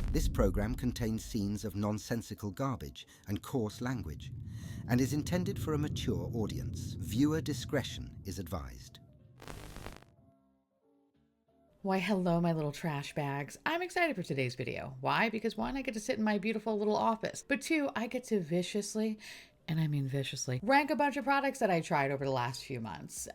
This program contains scenes of nonsensical garbage and coarse language and is intended for a mature audience. Viewer discretion is advised. Why, hello, my little trash bags. I'm excited for today's video. Why? Because one, I get to sit in my beautiful little office, but two, I get to viciously, and I mean viciously, rank a bunch of products that I tried over the last few months.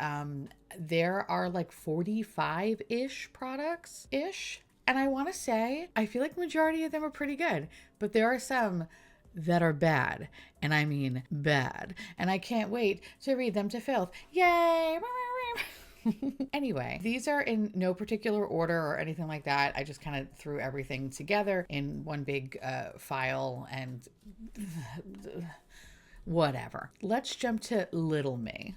There are like 45-ish products-ish. And I want to say, I feel like the majority of them are pretty good, but there are some that are bad. And I mean bad. And I can't wait to read them to filth. Yay! Anyway, these are in no particular order or anything like that. I just kind of threw everything together in one big file and whatever. Let's jump to little me.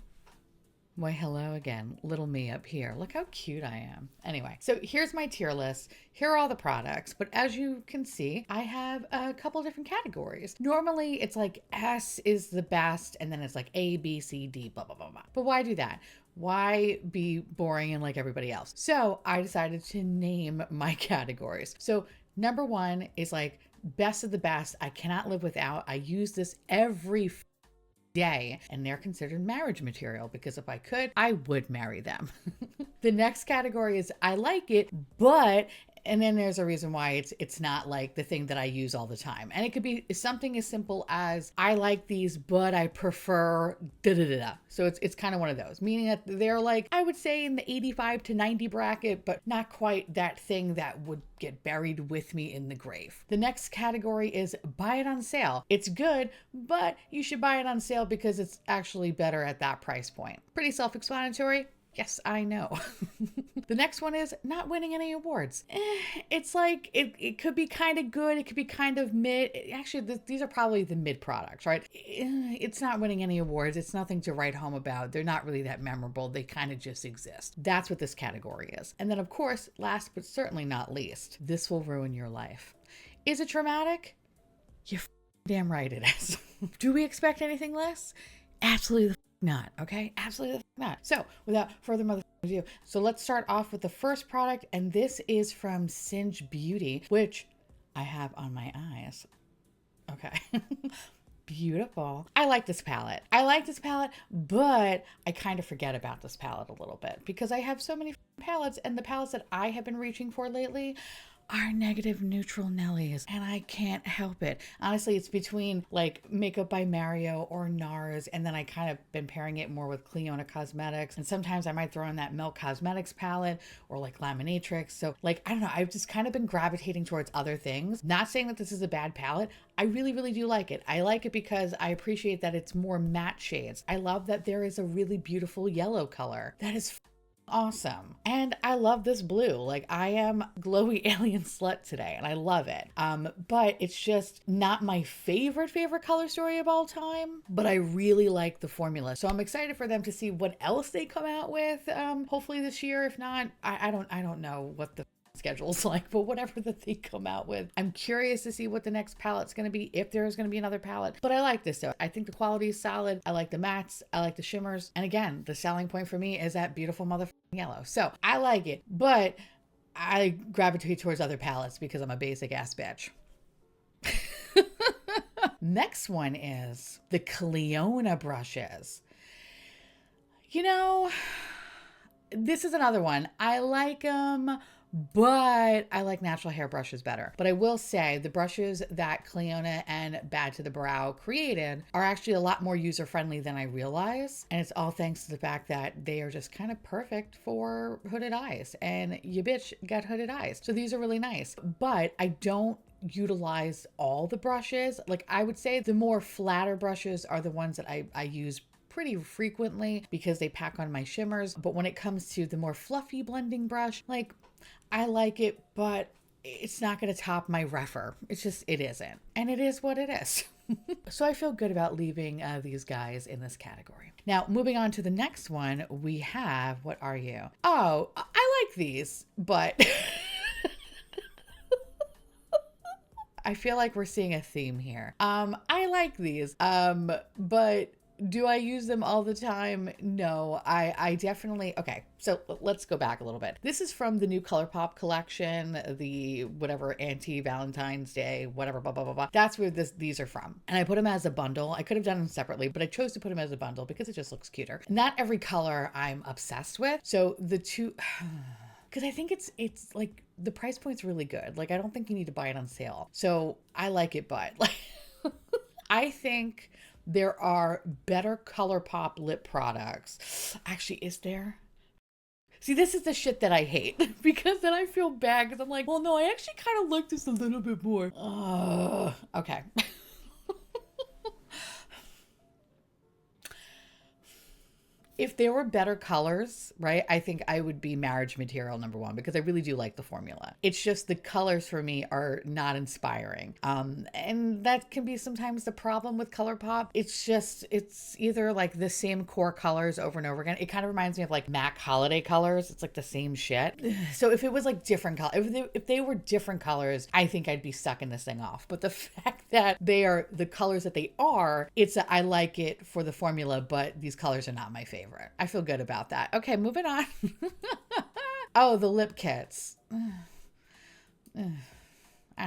Why, hello again, little me up here. Look how cute I am. Anyway, so here's my tier list. Here are all the products, but as you can see, I have a couple different categories. Normally it's like S is the best, and then it's like A, B, C, D, blah, blah, blah, blah. But why do that? Why be boring and like everybody else? So I decided to name my categories. So number one is like best of the best. I cannot live without. I use this every day, and they're considered marriage material because if I could, I would marry them. The next category is I like it, but, and then there's a reason why it's not like the thing that I use all the time. And it could be something as simple as I like these, but I prefer da da da da. So it's kind of one of those, meaning that they're like, I would say in the 85 to 90 bracket, but not quite that thing that would get buried with me in the grave. The next category is buy it on sale. It's good, but you should buy it on sale because it's actually better at that price point. Pretty self-explanatory. Yes, I know. The next one is not winning any awards. It's like, it could be kind of good. It could be kind of mid. Actually, these are probably the mid products, right? It's not winning any awards. It's nothing to write home about. They're not really that memorable. They kind of just exist. That's what this category is. And then of course, last but certainly not least, this will ruin your life. Is it traumatic? You're damn right it is. Do we expect anything less? Absolutely not. Okay, absolutely not. So without further ado, so let's start off with the first product, and this is from Singe Beauty, which I have on my eyes. Okay. Beautiful. I like this palette. But I kind of forget about this palette a little bit because I have so many palettes, and the palettes that I have been reaching for lately are negative neutral Nellies, and I can't help it. Honestly, it's between like Makeup by Mario or Nars, and then I kind of been pairing it more with Clionadh Cosmetics, and sometimes I might throw in that Milk Cosmetics palette or like Laminatrix. So like, I don't know, I've just kind of been gravitating towards other things. Not saying that this is a bad palette. I really, really do like it. I like it because I appreciate that it's more matte shades. I love that there is a really beautiful yellow color. That is awesome. And I love this blue. Like, I am glowy alien slut today, and I love it. But it's just not my favorite color story of all time, but I really like the formula. So I'm excited for them to see what else they come out with, hopefully this year. If not, I don't know what the schedule's like, but whatever that they come out with, I'm curious to see what the next palette's going to be, if there's going to be another palette. But I like this though. I think the quality is solid. I like the mattes. I like the shimmers. And again, the selling point for me is that beautiful motherfucking yellow. So I like it, but I gravitate towards other palettes because I'm a basic ass bitch. Next one is the Clionadh brushes. You know, this is another one. I like them, but I like natural hair brushes better. But I will say the brushes that Clionadh and Bad to the Brow created are actually a lot more user-friendly than I realize. And it's all thanks to the fact that they are just kind of perfect for hooded eyes. And your bitch got hooded eyes. So these are really nice. But I don't utilize all the brushes. Like, I would say the more flatter brushes are the ones that I use pretty frequently because they pack on my shimmers. But when it comes to the more fluffy blending brush, like, I like it, but it's not going to top my Refer. It's just, it isn't. And it is what it is. So I feel good about leaving these guys in this category. Now, moving on to the next one, we have, what are you? Oh, I like these, but I feel like we're seeing a theme here. I like these, but Do I use them all the time? No, I definitely, okay, so let's go back a little bit. This is from the new Colourpop collection, the whatever anti-Valentine's Day, whatever, blah, blah, blah, blah. That's where these are from. And I put them as a bundle. I could have done them separately, but I chose to put them as a bundle because it just looks cuter. Not every color I'm obsessed with. So the two, because I think it's like the price point's really good. Like, I don't think you need to buy it on sale. So I like it, but like, I think there are better Colourpop lip products. Actually, is there? See, this is the shit that I hate because then I feel bad because I'm like, well, no, I actually kind of like this a little bit more. Okay. If there were better colors, right, I think I would be marriage material number one because I really do like the formula. It's just the colors for me are not inspiring. And that can be sometimes the problem with Colourpop. It's either like the same core colors over and over again. It kind of reminds me of like MAC holiday colors. It's like the same shit. So if it was like different colors, if they were different colors, I think I'd be sucking this thing off. But the fact that they are the colors that they are, I like it for the formula, but these colors are not my favorite. I feel good about that. Okay, moving on. Oh, the lip kits. I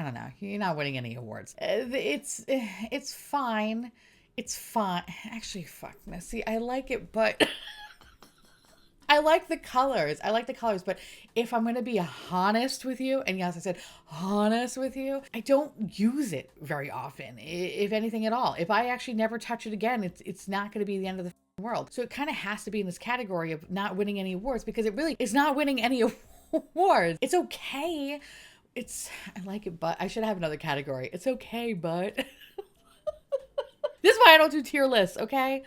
don't know. You're not winning any awards. It's fine. It's fine. Actually, fuck. See, I like it, but I like the colors. But if I'm going to be honest with you, and yes, I said honest with you, I don't use it very often, if anything at all. If I actually never touch it again, it's not going to be the end of the world. So it kind of has to be in this category of not winning any awards because it really is not winning any awards. It's okay. I like it, but I should have another category. It's okay, but this is why I don't do tier lists, okay?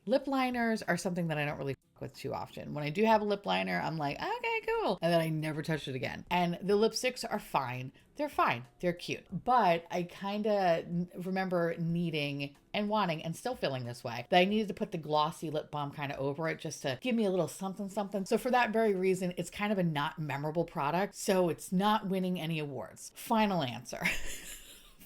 Lip liners are something that I don't really fuck with too often. When I do have a lip liner, I'm like, okay, cool. And then I never touch it again. And the lipsticks are fine. They're fine. They're cute. But I kind of remember needing and wanting and still feeling this way, that I needed to put the glossy lip balm kind of over it just to give me a little something, something. So for that very reason, it's kind of a not memorable product. So it's not winning any awards. Final answer.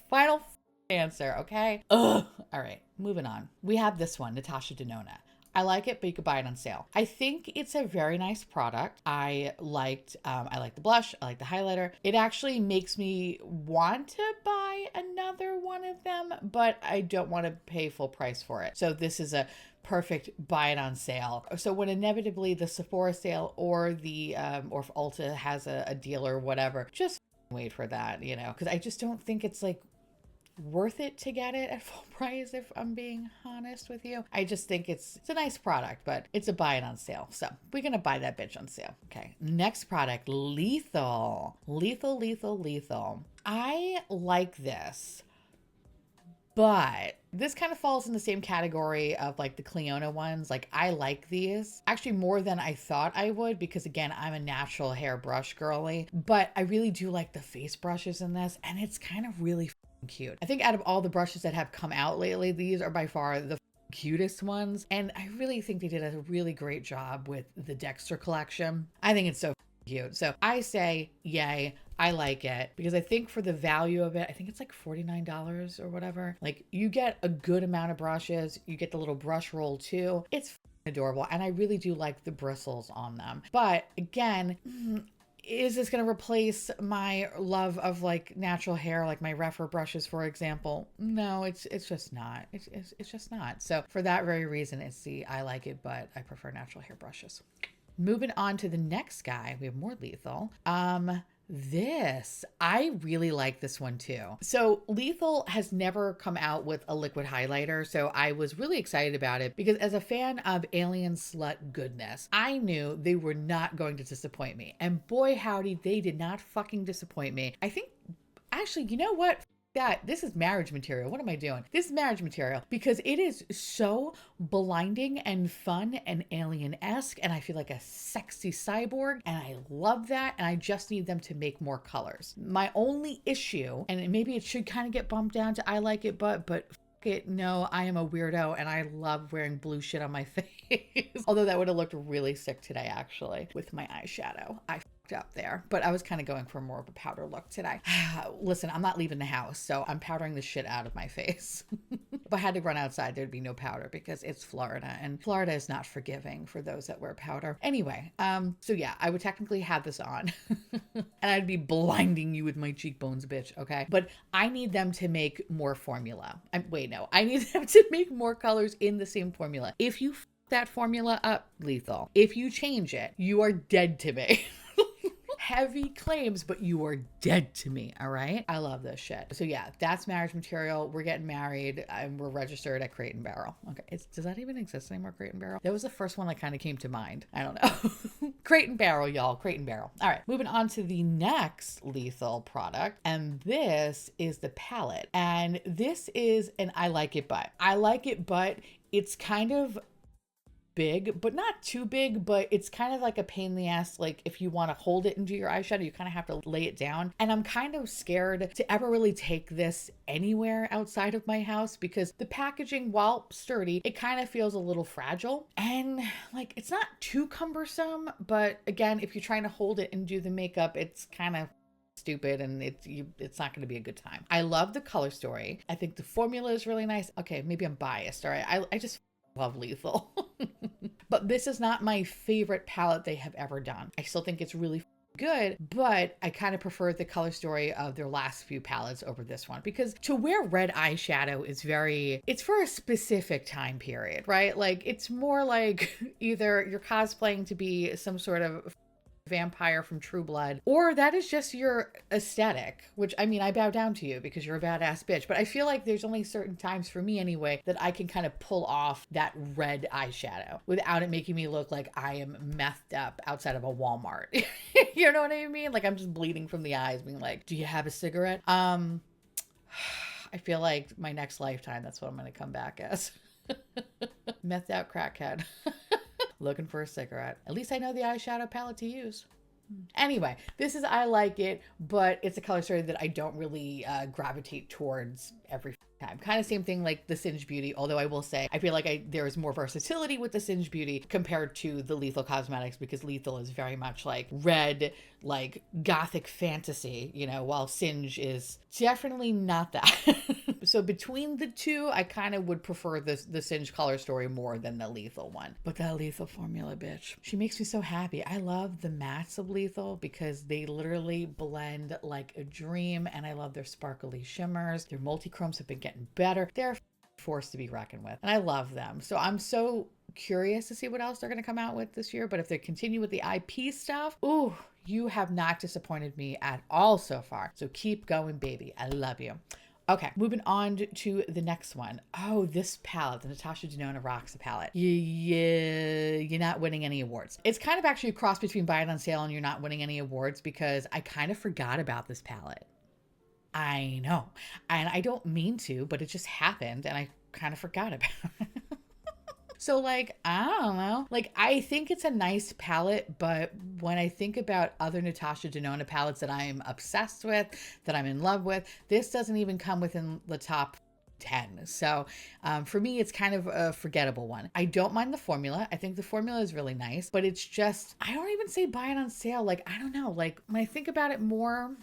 Final answer, okay? Ugh. All right, moving on. We have this one, Natasha denona. I like it, but you could buy it on sale. I think it's a very nice product. I like the blush. I like the highlighter. It actually makes me want to buy another one of them, but I don't want to pay full price for it. So this is a perfect buy it on sale. So when inevitably the Sephora sale or the or if Ulta has a deal or whatever, just wait for that, you know, because I just don't think it's like worth it to get it at full price, if I'm being honest with you. I just think it's a nice product, but it's a buy it on sale. So we're gonna buy that bitch on sale. Okay, next product, Lethal. Lethal. I like this, but this kind of falls in the same category of like the Clionadh ones. Like, I like these actually more than I thought I would because, again, I'm a natural hair brush girly, but I really do like the face brushes in this, and it's kind of really cute. I think out of all the brushes that have come out lately, these are by far the cutest ones, and I really think they did a really great job with the Dexter collection. I think it's so cute. So I say yay. I like it because I think for the value of it, I think it's like $49 or whatever. Like, you get a good amount of brushes. You get the little brush roll too. It's adorable, and I really do like the bristles on them. But again, is this going to replace my love of like natural hair, like my Refer brushes, for example? No, it's just not. It's just not. So for that very reason, I like it, but I prefer natural hair brushes. Moving on to the next guy, we have more Lethal. I really like this one too. So Lethal has never come out with a liquid highlighter, so I was really excited about it because as a fan of alien slut goodness, I knew they were not going to disappoint me. And boy howdy, they did not fucking disappoint me. I think, actually, you know what? This is marriage material. What am I doing? This is marriage material because it is so blinding and fun and alien-esque, and I feel like a sexy cyborg, and I love that, and I just need them to make more colors. My only issue, and maybe it should kind of get bumped down to I like it, but it, no, I am a weirdo and I love wearing blue shit on my face. Although that would have looked really sick today, actually, with my eyeshadow. I up there, but I was kind of going for more of a powder look today. Listen, I'm not leaving the house, so I'm powdering the shit out of my face. If I had to run outside, there'd be no powder because it's Florida, and Florida is not forgiving for those that wear powder. Anyway, so yeah, I would technically have this on and I'd be blinding you with my cheekbones, bitch, okay? But I need them to make more formula. I need them to make more colors in the same formula. If you that formula up, Lethal, if you change it, you are dead to me. Heavy claims, but you are dead to me. All right. I love this shit. So yeah, that's marriage material. We're getting married and we're registered at Crate and Barrel. Okay. Does that even exist anymore? Crate and Barrel? That was the first one that kind of came to mind. I don't know. Crate and Barrel, y'all. Crate and Barrel. All right. Moving on to the next Lethal product. And this is the palette. And this is an I like it, but it's kind of big, but not too big, but it's kind of like a pain in the ass. Like if you want to hold it into your eyeshadow, you kind of have to lay it down. And I'm kind of scared to ever really take this anywhere outside of my house because the packaging, while sturdy, it kind of feels a little fragile. And like, it's not too cumbersome, but again, if you're trying to hold it and do the makeup, it's kind of stupid and it's not going to be a good time. I love the color story. I think the formula is really nice. Okay, maybe I'm biased. All right. I just love Lethal. But this is not my favorite palette they have ever done. I still think it's really good, but I kind of prefer the color story of their last few palettes over this one because to wear red eyeshadow is it's for a specific time period, right? Like it's more like either you're cosplaying to be some sort of vampire from True Blood, or that is just your aesthetic, which I mean, I bow down to you because you're a badass bitch, but I feel like there's only certain times for me anyway that I can kind of pull off that red eyeshadow without it making me look like I am methed up outside of a Walmart. You know what I mean? Like I'm just bleeding from the eyes being like, do you have a cigarette? I feel like my next lifetime, that's what I'm going to come back as. Methed out crackhead. Looking for a cigarette. At least I know the eyeshadow palette to use. Anyway, this is I like it, but it's a color story that I don't really gravitate towards every time. Kind of same thing like the Singe Beauty, although I will say I feel like there is more versatility with the Singe Beauty compared to the Lethal Cosmetics because Lethal is very much like red, like gothic fantasy, you know, while Singe is definitely not that. So between the two, I kind of would prefer the Singe color story more than the Lethal one. But that Lethal formula, bitch, she makes me so happy. I love the mattes of Lethal because they literally blend like a dream, and I love their sparkly shimmers. Their multi-chromes have been getting better. They're a force to be reckoned with, and I love them. So I'm so curious to see what else they're going to come out with this year. But if they continue with the IP stuff, ooh, you have not disappointed me at all so far. So keep going, baby. I love you. Okay, moving on to the next one. Oh, this palette, the Natasha Denona Rocks palette. You're not winning any awards. It's kind of actually a cross between buy it on sale and you're not winning any awards because I kind of forgot about this palette. I know. And I don't mean to, but it just happened and I kind of forgot about it. So like, I don't know, like I think it's a nice palette, but when I think about other Natasha Denona palettes that I'm obsessed with, that I'm in love with, this doesn't even come within the top 10. So for me, it's kind of a forgettable one. I don't mind the formula. I think the formula is really nice, but it's just, I don't even say buy it on sale. Like, I don't know, like when I think about it more,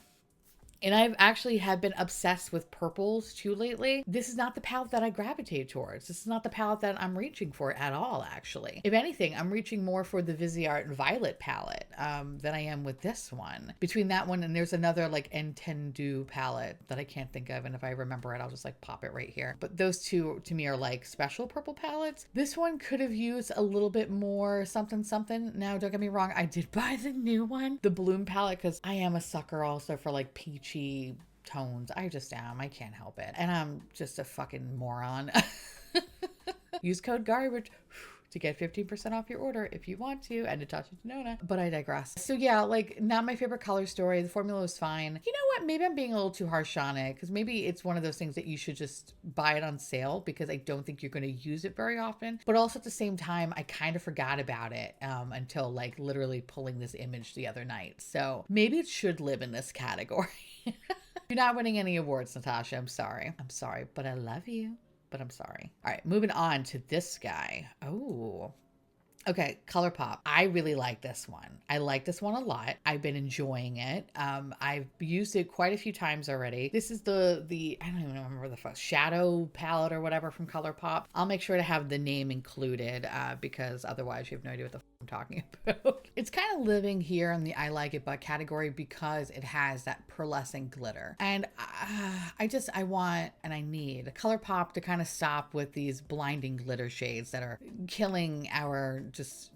and I've actually have been obsessed with purples too lately. This is not the palette that I gravitate towards. This is not the palette that I'm reaching for at all, actually. If anything, I'm reaching more for the Viseart Violet palette than I am with this one. Between that one and there's another like Entendu palette that I can't think of. And if I remember it, I'll just like pop it right here. But those two to me are like special purple palettes. This one could have used a little bit more something. Now, don't get me wrong. I did buy the new one, the Bloom palette, because I am a sucker also for like peachy tones. I just am. I can't help it. And I'm just a fucking moron. Use code garbage to get 15% off your order if you want to, and Natasha Denona. But I digress. So yeah, like not my favorite color story. The formula was fine. You know what? Maybe I'm being a little too harsh on it because maybe it's one of those things that you should just buy it on sale because I don't think you're going to use it very often. But also at the same time, I kind of forgot about it until like literally pulling this image the other night. So maybe it should live in this category. You're not winning any awards, Natasha. I'm sorry, but I love you. But I'm sorry. All right, moving on to this guy. Oh, Okay, Colourpop. I really like this one. I like this one a lot. I've been enjoying it. I've used it quite a few times already. This is the I don't even remember the first shadow palette or whatever from Colourpop. I'll make sure to have the name included because otherwise you have no idea what the I'm talking about. It's kind of living here in the I like it but category because it has that pearlescent glitter. And I want and I need Colourpop to kind of stop with these blinding glitter shades that are killing our just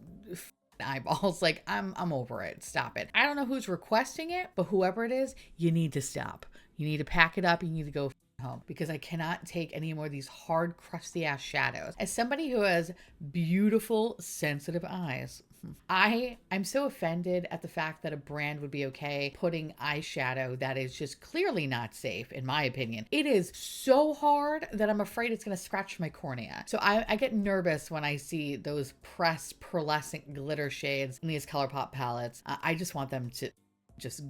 eyeballs. Like I'm over it. Stop it. I don't know who's requesting it, but whoever it is, you need to stop. You need to pack it up. You need to go home because I cannot take any more of these hard, crusty ass shadows. As somebody who has beautiful, sensitive eyes, I'm so offended at the fact that a brand would be okay putting eyeshadow that is just clearly not safe, in my opinion. It is so hard that I'm afraid it's going to scratch my cornea. So I get nervous when I see those pressed pearlescent glitter shades in these Colourpop palettes. I just want them to just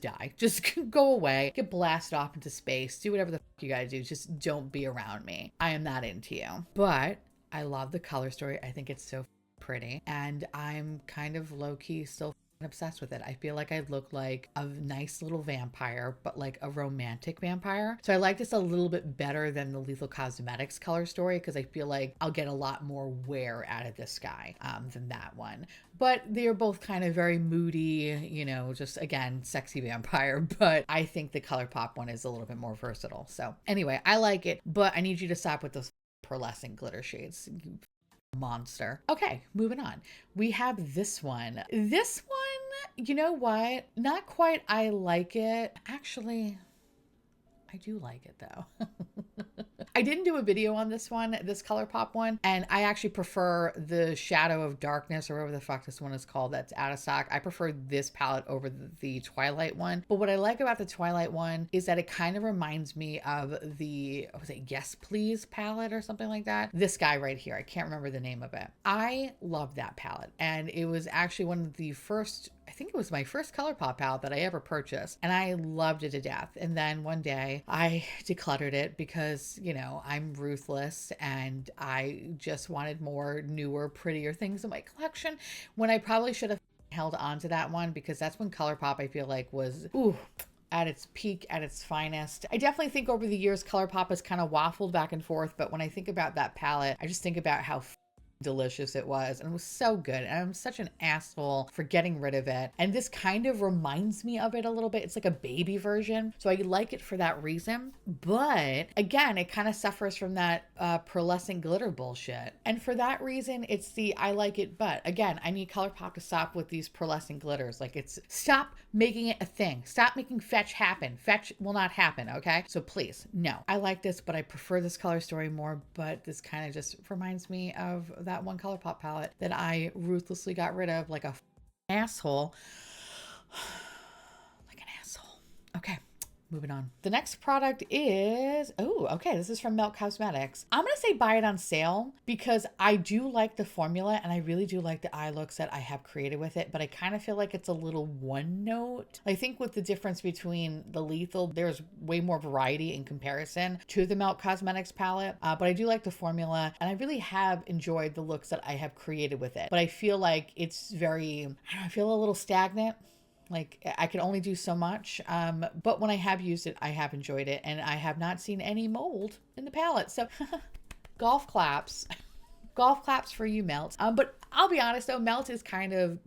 die. Just go away. Get blasted off into space. Do whatever the fuck you gotta do. Just don't be around me. I am not into you. But I love the color story. I think it's so pretty. And I'm kind of low-key still obsessed with it. I feel like I look like a nice little vampire, but like a romantic vampire. So I like this a little bit better than the Lethal Cosmetics color story because I feel like I'll get a lot more wear out of this guy than that one. But they're both kind of very moody, you know, just again, sexy vampire. But I think the Colourpop one is a little bit more versatile. So anyway, I like it, but I need you to stop with those pearlescent glitter shades. You monster. Okay, moving on. We have this one. This one, you know what? Not quite I like it. Actually, I do like it though. I didn't do a video on this one, this Colourpop one, and I actually prefer the Shadow of Darkness or whatever the fuck this one is called that's out of stock. I prefer this palette over the Twilight one. But what I like about the Twilight one is that it kind of reminds me of the, was it Yes Please palette or something like that? This guy right here. I can't remember the name of it. I love that palette. And it was actually one of the first, I think it was my first Colourpop palette that I ever purchased, and I loved it to death. And then one day I decluttered it because, you know, I'm ruthless and I just wanted more newer, prettier things in my collection when I probably should have held on to that one because that's when Colourpop I feel like was, ooh, at its peak, at its finest. I definitely think over the years Colourpop has kind of waffled back and forth, but when I think about that palette, I just think about how delicious it was, and it was so good, and I'm such an asshole for getting rid of it. And this kind of reminds me of it a little bit. It's like a baby version, so I like it for that reason. But again, it kind of suffers from that pearlescent glitter bullshit, and for that reason it's the I like it. But again, I need Colourpop to stop with these pearlescent glitters. Like, it's stop making it a thing. Stop making fetch happen. Fetch will not happen. Okay, so please, no. I like this, but I prefer this color story more. But this kind of just reminds me of that one Colourpop palette that I ruthlessly got rid of like a asshole. Like an asshole. Okay, moving on. The next product is, oh, okay, this is from Melt Cosmetics. I'm gonna say buy it on sale because I do like the formula and I really do like the eye looks that I have created with it, but I kind of feel like it's a little one note. I think with the difference between the Lethal, there's way more variety in comparison to the Melt Cosmetics palette, but I do like the formula and I really have enjoyed the looks that I have created with it. But I feel like it's very, I don't know, I feel a little stagnant. Like, I can only do so much, but when I have used it, I have enjoyed it, and I have not seen any mold in the palette. So, golf claps. Golf claps for you, Melt. But I'll be honest, though, Melt is kind of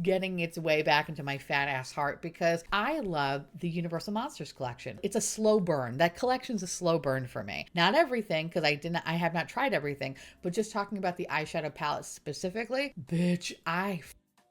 getting its way back into my fat ass heart because I love the Universal Monsters collection. It's a slow burn. That collection's a slow burn for me. Not everything, because I have not tried everything, but just talking about the eyeshadow palette specifically, bitch, I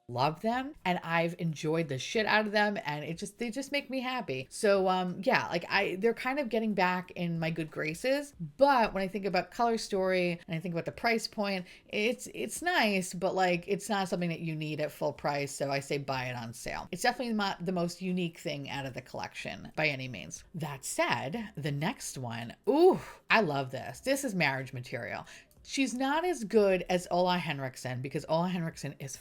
love them and I've enjoyed the shit out of them, and they just make me happy. So yeah, like they're kind of getting back in my good graces. But when I think about color story and I think about the price point, it's nice, but like it's not something that you need at full price. So I say buy it on sale. It's definitely not the most unique thing out of the collection by any means. That said, the next one, ooh, I love this. This is marriage material. She's not as good as Ola Henriksen because Ola Henriksen is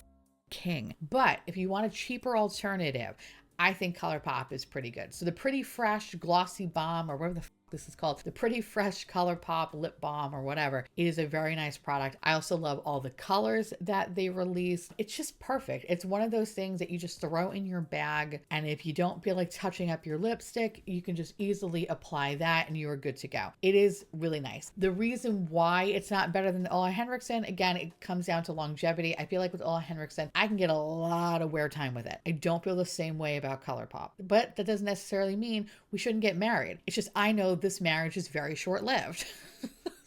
king. But if you want a cheaper alternative, I think Colourpop is pretty good. So the Pretty Fresh Glossy Balm, or whatever the This is called the Pretty Fresh Colourpop Lip Balm or whatever. It is a very nice product. I also love all the colors that they release. It's just perfect. It's one of those things that you just throw in your bag, and if you don't feel like touching up your lipstick, you can just easily apply that and you're good to go. It is really nice. The reason why it's not better than the Ole Henriksen, again, it comes down to longevity. I feel like with Ole Henriksen, I can get a lot of wear time with it. I don't feel the same way about Colourpop, but that doesn't necessarily mean we shouldn't get married. It's just, I know this marriage is very short-lived.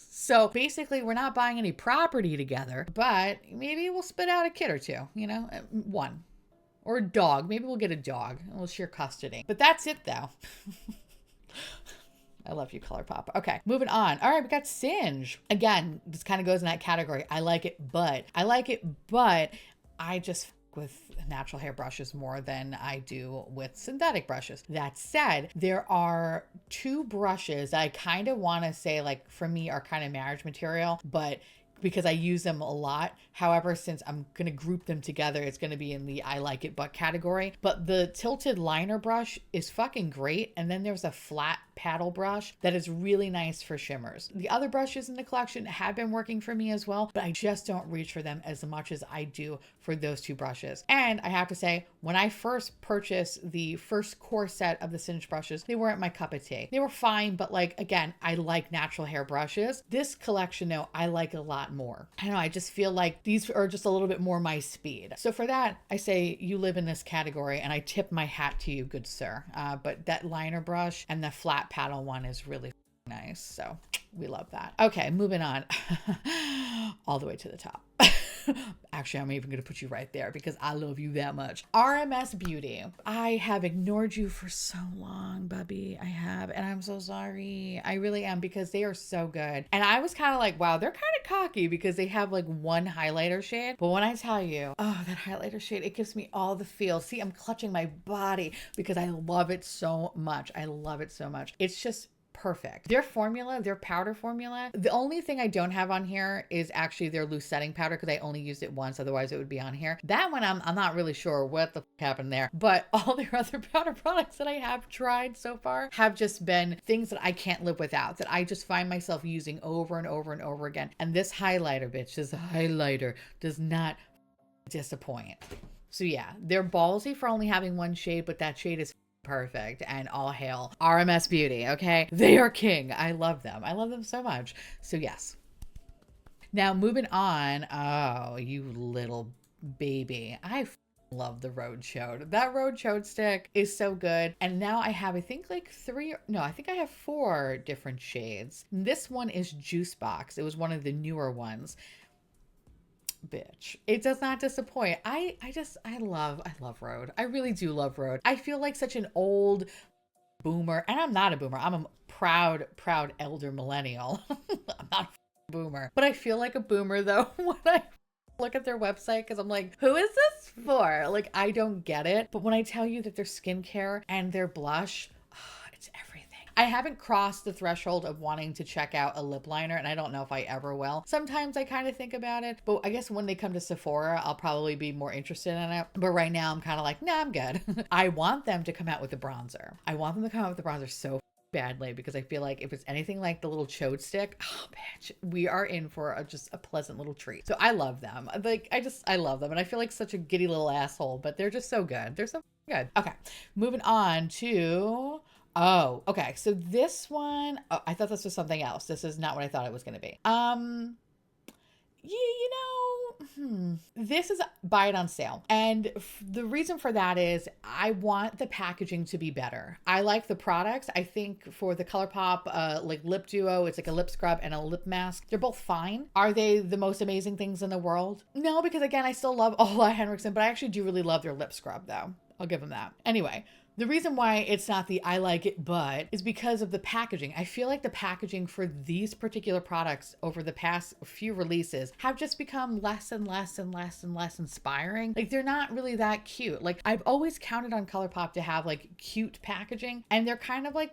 So basically, we're not buying any property together, but maybe we'll spit out a kid or two, you know, one. Or a dog. Maybe we'll get a dog and we'll share custody. But that's it, though. I love you, Colourpop. Okay, moving on. All right, we got Singe. Again, this kind of goes in that category. I like it, but I just with natural hair brushes more than I do with synthetic brushes. That said, there are two brushes I kind of want to say, like, for me are kind of marriage material, but because I use them a lot. However, since I'm going to group them together, it's going to be in the I like it but category. But the tilted liner brush is fucking great. And then there's a flat paddle brush that is really nice for shimmers. The other brushes in the collection have been working for me as well, but I just don't reach for them as much as I do for those two brushes. And I have to say, when I first purchased the first core set of the Singe brushes, they weren't my cup of tea. They were fine, but like, again, I like natural hair brushes. This collection, though, I like a lot more. I don't know, I just feel like these are just a little bit more my speed. So for that, I say you live in this category, and I tip my hat to you, good sir. But that liner brush and the flat paddle one is really nice. So we love that. Okay, moving on. All the way to the top. Actually, I'm even going to put you right there because I love you that much. RMS Beauty. I have ignored you for so long, Bubby. I have, and I'm so sorry. I really am, because they are so good. And I was kind of like, wow, they're kind of cocky because they have like one highlighter shade. But when I tell you, oh, that highlighter shade, it gives me all the feels. See, I'm clutching my body because I love it so much. I love it so much. It's just perfect. Their formula, their powder formula, the only thing I don't have on here is actually their loose setting powder, because I only used it once, otherwise it would be on here. That one I'm not really sure what the f happened there, but all their other powder products that I have tried so far have just been things that I can't live without, that I just find myself using over and over and over again. And this highlighter, bitch, this highlighter does not disappoint. So yeah, they're ballsy for only having one shade, but that shade is perfect. And all hail RMS Beauty. Okay, they are king. I love them. I love them so much. So yes. Now moving on. Oh, you little baby. I love the Rhode Chode. That Rhode Chode stick is so good. And now I have, I think like I think I have 4 different shades. This one is Juice Box. It was one of the newer ones. Bitch, it does not disappoint. I love Rhode. I really do love Rhode. I feel like such an old boomer, and I'm not a boomer. I'm a proud elder millennial. I'm not a boomer, but I feel like a boomer though when I look at their website, because I'm like, who is this for? Like, I don't get it. But when I tell you that their skincare and their blush, it's everything. I haven't crossed the threshold of wanting to check out a lip liner, and I don't know if I ever will. Sometimes I kind of think about it, but I guess when they come to Sephora, I'll probably be more interested in it. But right now I'm kind of like, nah, I'm good. I want them to come out with the bronzer. I want them to come out with the bronzer so badly, because I feel like if it's anything like the little Chode stick, oh bitch, we are in for just a pleasant little treat. So I love them. Like, I love them, and I feel like such a giddy little asshole, but they're just so good. They're so good. Okay, moving on to... Oh, okay. So this one, oh, I thought this was something else. This is not what I thought it was going to be. This is buy it on sale. And the reason for that is I want the packaging to be better. I like the products. I think for the Colourpop, like lip duo, it's like a lip scrub and a lip mask. They're both fine. Are they the most amazing things in the world? No, because again, I still love Ole Henriksen, but I actually do really love their lip scrub though. I'll give them that. Anyway. The reason why it's not the I like it but is because of the packaging. I feel like the packaging for these particular products over the past few releases have just become less and less and less and less inspiring. Like, they're not really that cute. Like, I've always counted on Colourpop to have like cute packaging, and they're kind of like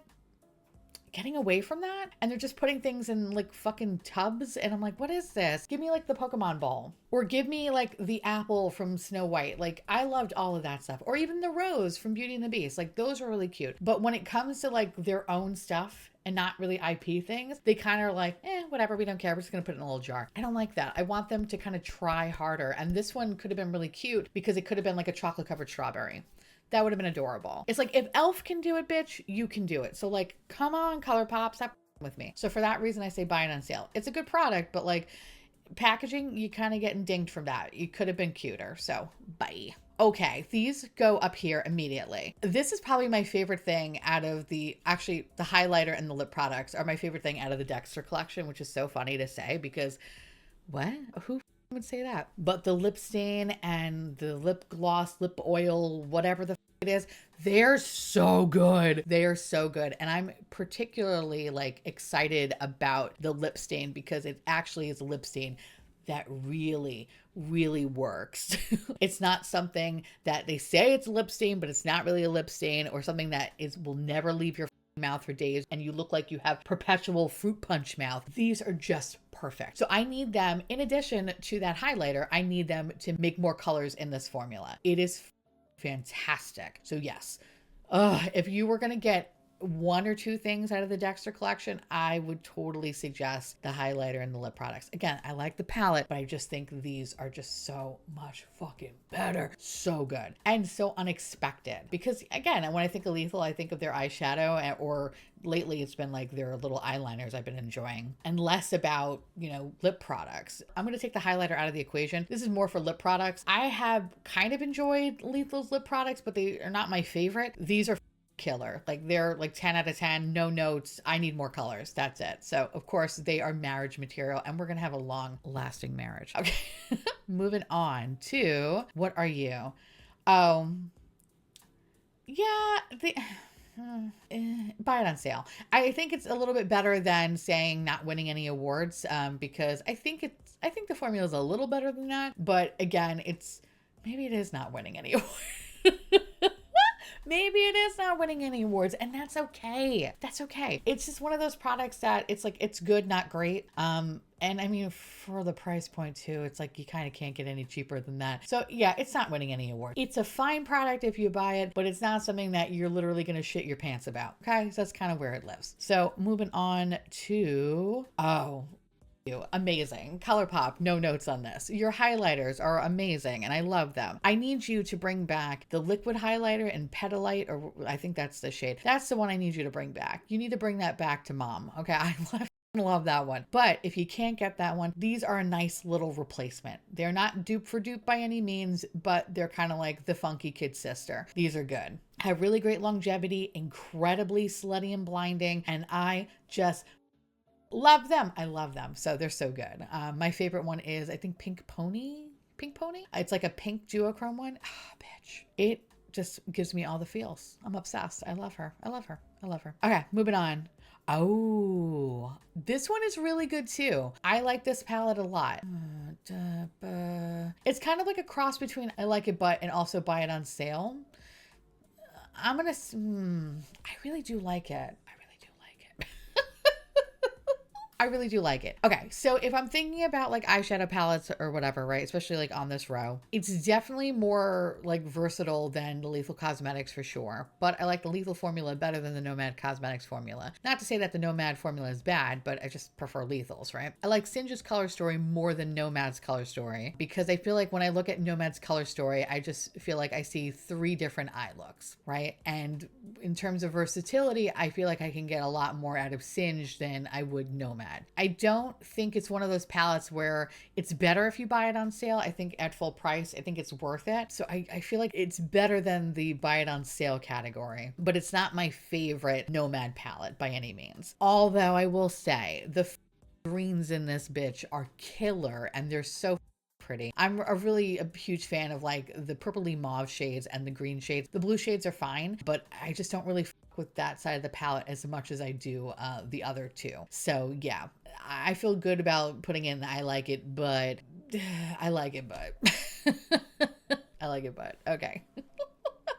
getting away from that. And they're just putting things in like fucking tubs. And I'm like, what is this? Give me like the Pokemon ball, or give me like the apple from Snow White. Like I loved all of that stuff. Or even the rose from Beauty and the Beast. Like those are really cute. But when it comes to like their own stuff and not really IP things, they kind of are like, whatever, we don't care. We're just going to put it in a little jar. I don't like that. I want them to kind of try harder. And this one could have been really cute because it could have been like a chocolate covered strawberry. That would have been adorable. It's like, if Elf can do it, bitch, you can do it. So like, come on, Colourpop, stop with me. So for that reason, I say buy it on sale. It's a good product, but like packaging, you kind of getting dinged from that. You could have been cuter. So bye. Okay, these go up here immediately. This is probably my favorite thing out of the highlighter and the lip products are my favorite thing out of the Dexter collection, which is so funny to say because what? Who would say that? But the lip stain and the lip gloss, lip oil, whatever the it is, they're so good. They are so good. And I'm particularly like excited about the lip stain because it actually is a lip stain that really works. It's not something that they say it's a lip stain, but it's not really a lip stain, or something that will never leave your mouth for days and you look like you have perpetual fruit punch mouth. These are just perfect. So I need them, in addition to that highlighter, I need them to make more colors in this formula. It is fantastic. So yes, if you were going to get one or two things out of the Dexter collection, I would totally suggest the highlighter and the lip products. Again, I like the palette, but I just think these are just so much fucking better. So good. And so unexpected. Because again, when I think of Lethal, I think of their eyeshadow, or lately it's been like their little eyeliners I've been enjoying, and less about, lip products. I'm going to take the highlighter out of the equation. This is more for lip products. I have kind of enjoyed Lethal's lip products, but they are not my favorite. These are killer. Like they're like 10 out of 10, no notes. I need more colors. That's it. So of course they are marriage material and we're going to have a long lasting marriage. Okay. Moving on to, what are you? Oh, yeah. Buy it on sale. I think it's a little bit better than saying not winning any awards, because I think the formula is a little better than that. But again, maybe it is not winning any awards. Maybe it is not winning any awards, and that's okay. That's okay. It's just one of those products that it's like, it's good, not great. And I mean, for the price point too, it's like you kind of can't get any cheaper than that. So yeah, it's not winning any awards. It's a fine product if you buy it, but it's not something that you're literally going to shit your pants about. Okay. So that's kind of where it lives. So moving on to, amazing. Colourpop, no notes on this. Your highlighters are amazing and I love them. I need you to bring back the liquid highlighter in Petalite, or I think that's the shade. That's the one I need you to bring back. You need to bring that back to mom. Okay. I love that one. But if you can't get that one, these are a nice little replacement. They're not dupe for dupe by any means, but they're kind of like the funky kid sister. These are good. Have really great longevity, incredibly slutty and blinding, and I just love them. I love them. So they're so good. My favorite one is, I think, Pink Pony. It's like a pink duochrome one. Bitch. It just gives me all the feels. I'm obsessed. I love her. Okay, moving on. Oh, this one is really good too. I like this palette a lot. It's kind of like a cross between I like it but and also buy it on sale. I really do like it. I really do like it. Okay, so if I'm thinking about like eyeshadow palettes or whatever, right, especially like on this row, it's definitely more like versatile than the Lethal Cosmetics for sure. But I like the Lethal formula better than the Nomad Cosmetics formula. Not to say that the Nomad formula is bad, but I just prefer Lethal's, right? I like Singe's color story more than Nomad's color story because I feel like when I look at Nomad's color story, I just feel like I see 3 different eye looks, right? And in terms of versatility, I feel like I can get a lot more out of Singe than I would Nomad. I don't think it's one of those palettes where it's better if you buy it on sale. I think at full price, I think it's worth it. So I feel like it's better than the buy it on sale category, but it's not my favorite Nomad palette by any means. Although I will say the greens in this bitch are killer and they're so pretty. I'm really a huge fan of like the purpley mauve shades and the green shades. The blue shades are fine, but I just don't really with that side of the palette as much as I do the other two. So yeah, I feel good about putting in I like it, but I like it, but okay.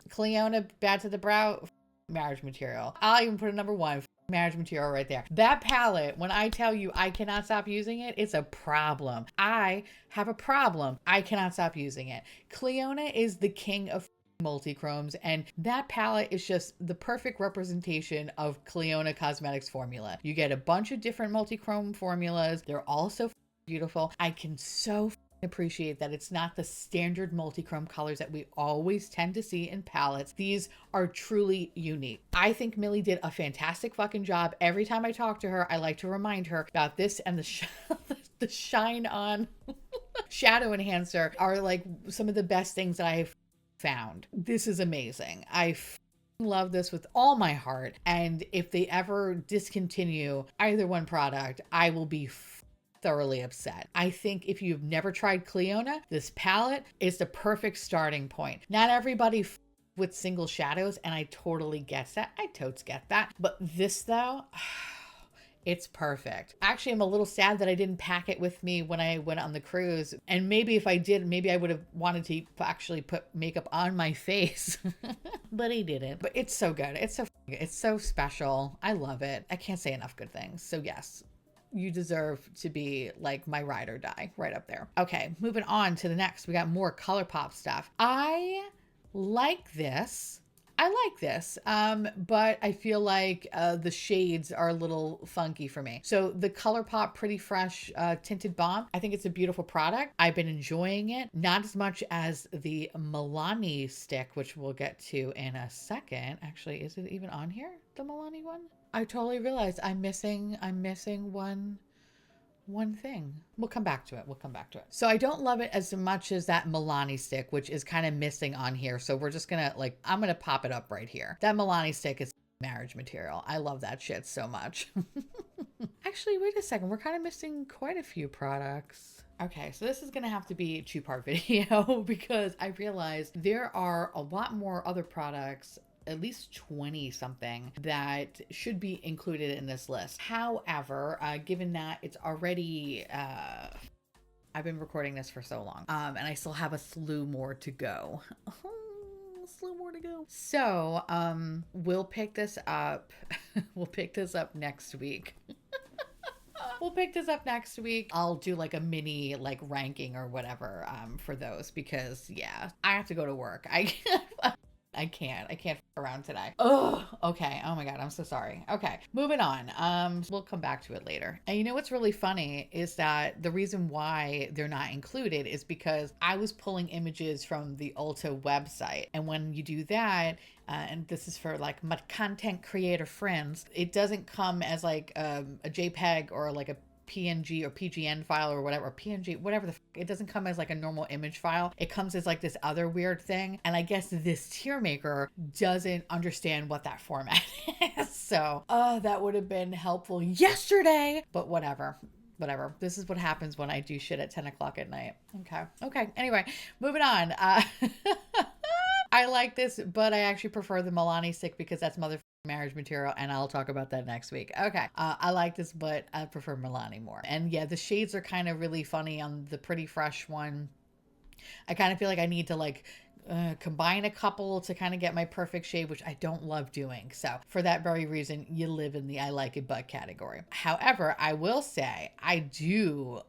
Clionadh, Bad to the Brow, marriage material. I'll even put a number 1. marriage material right there. That palette, when I tell you I cannot stop using it, it's a problem. I have a problem. I cannot stop using it. Clionadh is the king of multi-chromes, and that palette is just the perfect representation of Clionadh Cosmetics formula. You get a bunch of different multi-chrome formulas. They're all so beautiful. I can so appreciate that it's not the standard multi-chrome colors that we always tend to see in palettes. These are truly unique. I think Millie did a fantastic fucking job. Every time I talk to her, I like to remind her about this, and the Shine On shadow enhancer are like some of the best things that I've found. This is amazing. I love this with all my heart, and if they ever discontinue either one product, I will be thoroughly upset. I think if you've never tried Clionadh, this palette is the perfect starting point. Not everybody with single shadows, and I totally get that. I totes get that. But this though, it's perfect. Actually, I'm a little sad that I didn't pack it with me when I went on the cruise. And maybe if I did, maybe I would have wanted to actually put makeup on my face, but I didn't. But it's so good. It's so special. I love it. I can't say enough good things. So yes, you deserve to be like my ride or die right up there. Okay, moving on to the next. We got more Colourpop stuff. I like this, but I feel like the shades are a little funky for me. So the Colourpop Pretty Fresh Tinted Balm, I think it's a beautiful product. I've been enjoying it, not as much as the Milani stick, which we'll get to in a second. Actually, is it even on here, the Milani one? I totally realized I'm missing one thing. We'll come back to it. So I don't love it as much as that Milani stick, which is kind of missing on here. So we're just gonna I'm gonna pop it up right here. That Milani stick is marriage material. I love that shit so much. Actually, wait a second. We're kind of missing quite a few products. Okay, so this is going to have to be a two-part video because I realized there are a lot more other products, at least 20 something, that should be included in this list. However, given that it's already, I've been recording this for so long, and I still have a slew more to go. So, we'll pick this up. We'll pick this up next week. I'll do like a mini ranking or whatever for those because yeah, I have to go to work. I can't f around today. Oh, okay. Oh my God. I'm so sorry. Okay. Moving on. We'll come back to it later. And you know what's really funny is that the reason why they're not included is because I was pulling images from the Ulta website. And when you do that, and this is for like my content creator friends, it doesn't come as like a JPEG or like a PNG or PGN file or whatever, or PNG, whatever it doesn't come as like a normal image file. It comes as like this other weird thing. And I guess this tier maker doesn't understand what that format is. So, that would have been helpful yesterday, but whatever. This is what happens when I do shit at 10 o'clock at night. Okay. Anyway, moving on. I like this, but I actually prefer the Milani stick because that's marriage material, and I'll talk about that next week. Okay. I like this, but I prefer Milani more. And yeah, the shades are kind of really funny on the Pretty Fresh one. I kind of feel like I need to combine a couple to kind of get my perfect shade, which I don't love doing. So for that very reason, you live in the I like it but category. However, I will say I do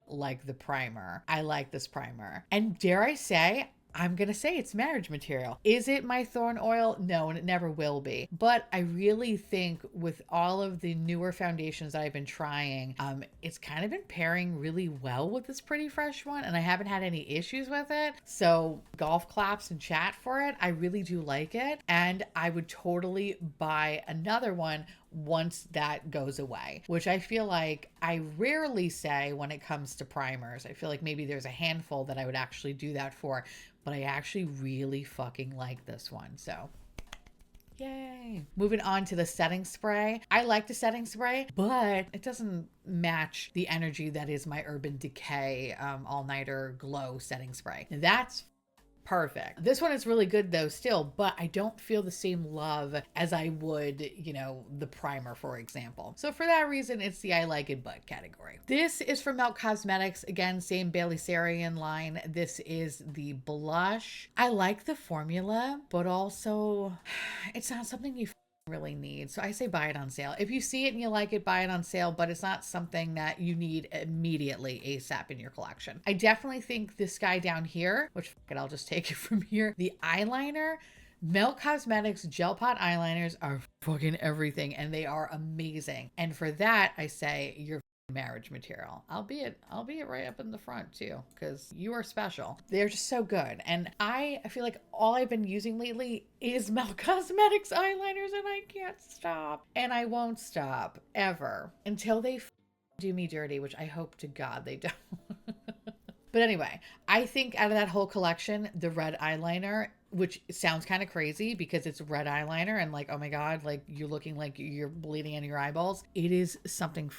like the primer. I like this primer. And dare I say, I'm going to say it's marriage material. Is it my thorn oil? No, and it never will be. But I really think with all of the newer foundations that I've been trying, it's kind of been pairing really well with this Pretty Fresh one, and I haven't had any issues with it. So golf claps and chat for it. I really do like it, and I would totally buy another one once that goes away, which I feel like I rarely say when it comes to primers. I feel like maybe there's a handful that I would actually do that for, but I actually really fucking like this one. So yay. Moving on to the setting spray. I like the setting spray, but it doesn't match the energy that is my Urban Decay All-Nighter Glow setting spray. That's perfect. This one is really good though still, but I don't feel the same love as I would, the primer, for example. So for that reason, it's the I like it but category. This is from Milk Cosmetics. Again, same Baileysarian line. This is the blush. I like the formula, but also it's not something you really need. So I say buy it on sale. If you see it and you like it, buy it on sale, but it's not something that you need immediately ASAP in your collection. I definitely think this guy down here, which I'll just take it from here, the eyeliner, Mel Cosmetics gel pot eyeliners are fucking everything, and they are amazing. And for that, I say you're marriage material, albeit right up in the front too, because you are special. They're just so good. And I feel like all I've been using lately is Mel Cosmetics eyeliners, and I can't stop, and I won't stop ever until they do me dirty, which I hope to God they don't. But anyway, I think out of that whole collection, the red eyeliner, which sounds kind of crazy because it's red eyeliner and like, oh my God, like you're looking like you're bleeding in your eyeballs. It is something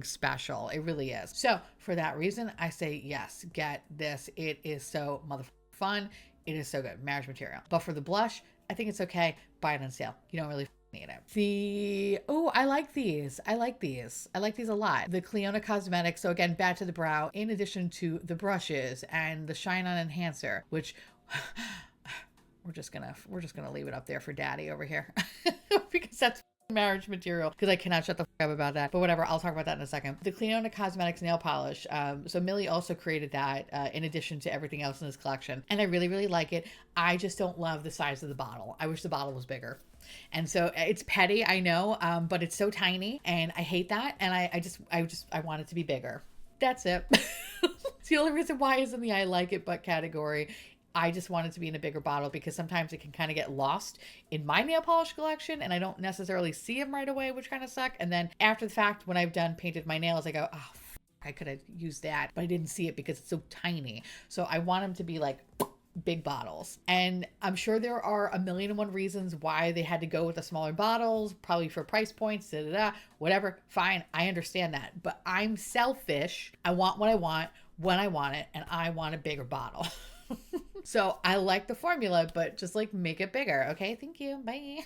special. It really is. So for that reason, I say yes, get this. It is so motherfucking fun. It is so good. Marriage material. But for the blush, I think it's okay. Buy it on sale. You don't really need it. I like these. I like these a lot. The Clionadh Cosmetics. So again, back to the brow, in addition to the brushes and the shine on enhancer, which we're just gonna leave it up there for daddy over here because that's marriage material, because I cannot shut the fuck up about that. But whatever, I'll talk about that in a second. The Clionadh Cosmetics nail polish. So Millie also created that in addition to everything else in this collection, and I really, really like it. I just don't love the size of the bottle. I wish the bottle was bigger. And so it's petty, I know, but it's so tiny, and I hate that. And I want it to be bigger. That's it. It's the only reason why it's in the I like it but category. I just want it to be in a bigger bottle because sometimes it can kind of get lost in my nail polish collection and I don't necessarily see them right away, which kind of suck. And then after the fact, when I've done painted my nails, I go, oh, I could have used that, but I didn't see it because it's so tiny. So I want them to be like big bottles. And I'm sure there are a million and one reasons why they had to go with the smaller bottles, probably for price points, whatever. Fine. I understand that, but I'm selfish. I want what I want when I want it, and I want a bigger bottle. So I like the formula, but just like make it bigger. Okay. Thank you. Bye.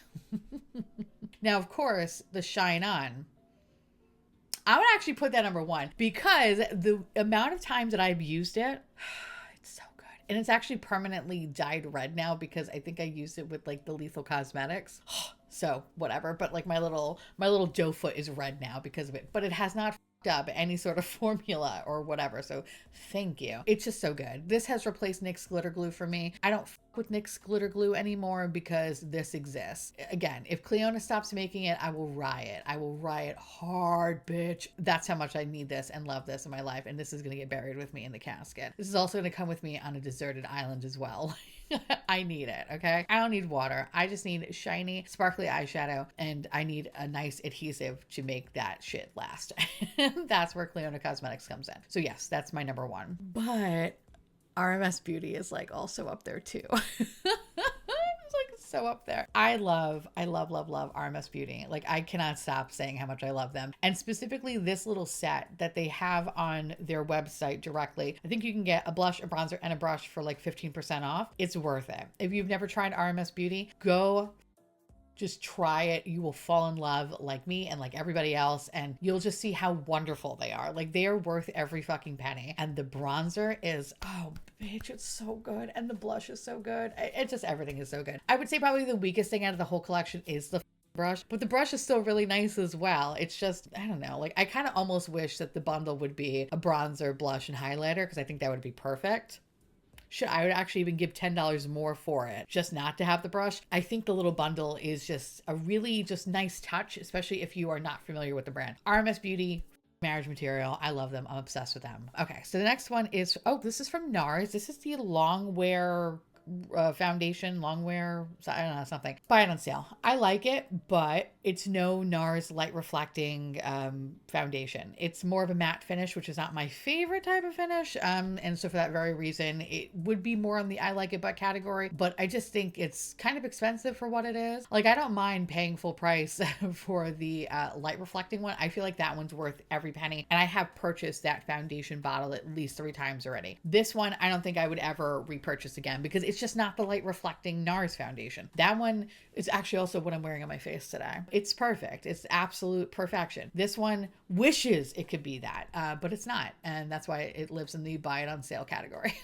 Now, of course, the shine on, I would actually put that number one because the amount of times that I've used it, it's so good. And it's actually permanently dyed red now because I think I used it with like the Lethal Cosmetics. So whatever. But like my little doe foot is red now because of it, but it has not up any sort of formula or whatever. So thank you. It's just so good. This has replaced NYX glitter glue for me. I don't with NYX glitter glue anymore because this exists. Again, if Clionadh stops making it, I will riot. I will riot hard, bitch. That's how much I need this and love this in my life. And this is going to get buried with me in the casket. This is also going to come with me on a deserted island as well. I need it, okay? I don't need water. I just need shiny, sparkly eyeshadow, and I need a nice adhesive to make that shit last. That's where Clionadh Cosmetics comes in. So yes, that's my number one. But RMS Beauty is like also up there too. It's like so up there. I love RMS Beauty. Like I cannot stop saying how much I love them. And specifically this little set that they have on their website directly. I think you can get a blush, a bronzer, and a brush for like 15% off. It's worth it. If you've never tried RMS Beauty, go just try it. You will fall in love like me and like everybody else, and you'll just see how wonderful they are. Like they are worth every fucking penny. And the bronzer is, oh bitch, it's so good. And the blush is so good. It's just, everything is so good. I would say probably the weakest thing out of the whole collection is the brush, but the brush is still really nice as well. It's just, I don't know, like I kind of almost wish that the bundle would be a bronzer, blush, and highlighter because I think that would be perfect. I would actually even give $10 more for it just not to have the brush. I think the little bundle is just a really just nice touch, especially if you are not familiar with the brand. RMS Beauty, marriage material. I love them. I'm obsessed with them. Okay, so the next one is, this is from Nars. This is the long wear foundation, long wear, I don't know, something. Buy it on sale. I like it, but it's no Nars light reflecting foundation. It's more of a matte finish, which is not my favorite type of finish. And so for that very reason, it would be more on the I like it but category, but I just think it's kind of expensive for what it is. Like I don't mind paying full price for the light reflecting one. I feel like that one's worth every penny. And I have purchased that foundation bottle at least 3 times already. This one, I don't think I would ever repurchase again because it's just not the light reflecting Nars foundation. That one is actually also what I'm wearing on my face today. It's perfect. It's absolute perfection. This one wishes it could be that, but it's not. And that's why it lives in the buy it on sale category.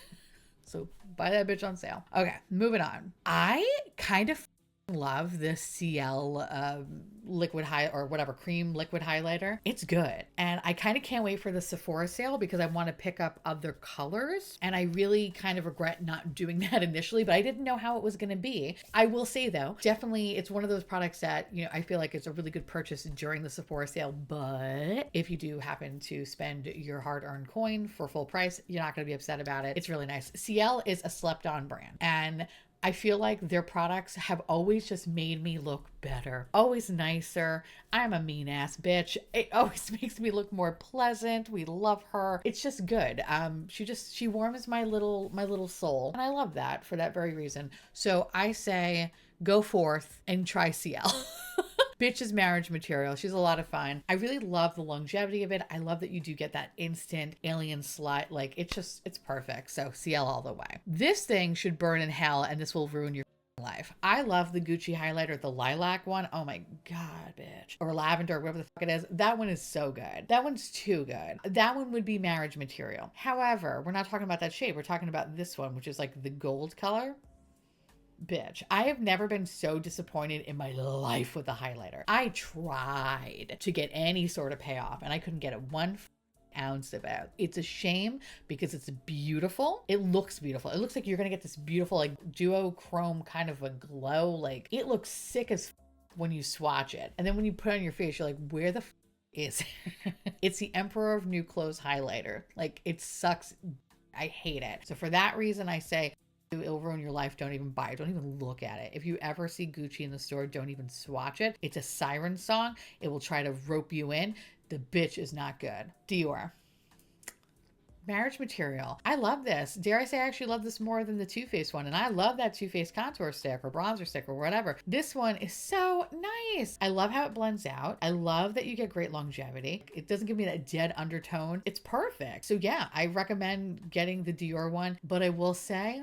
So buy that bitch on sale. Okay, moving on. I kind of love this Ciele liquid high or whatever cream liquid highlighter. It's good. And I kind of can't wait for the Sephora sale because I want to pick up other colors. And I really kind of regret not doing that initially, but I didn't know how it was going to be. I will say though, definitely it's one of those products that, you know, I feel like it's a really good purchase during the Sephora sale. But if you do happen to spend your hard-earned coin for full price, you're not going to be upset about it. It's really nice. Ciele is a slept-on brand. And I feel like their products have always just made me look better, always nicer. I'm a mean ass bitch. It always makes me look more pleasant. We love her. It's just good. She warms my little soul, and I love that for that very reason. So I say go forth and try Ciele. Bitch is marriage material. She's a lot of fun. I really love the longevity of it. I love that you do get that instant alien slut. Like it's perfect. So Ciele all the way. This thing should burn in hell and this will ruin your life. I love the Gucci highlighter, the lilac one. Oh my God, bitch. Or lavender, whatever the fuck it is. That one is so good. That one's too good. That one would be marriage material. However, we're not talking about that shade. We're talking about this one, which is like the gold color. Bitch, I have never been so disappointed in my life with a highlighter. I tried to get any sort of payoff and I couldn't get it 1 ounce of it. It's a shame because it's beautiful. It looks beautiful. It looks like you're gonna get this beautiful like duochrome kind of a glow. Like it looks sick as when you swatch it. And then when you put it on your face, you're like, where the is it? It's the Emperor of New Clothes highlighter. Like it sucks. I hate it. So for that reason, I say it'll ruin your life. Don't even buy it. Don't even look at it. If you ever see Gucci in the store, don't even swatch it. It's a siren song. It will try to rope you in. The bitch is not good. Dior. Marriage material. I love this. Dare I say I actually love this more than the Too Faced one. And I love that Too Faced contour stick or bronzer stick or whatever. This one is so nice. I love how it blends out. I love that you get great longevity. It doesn't give me that dead undertone. It's perfect. So yeah, I recommend getting the Dior one. But I will say,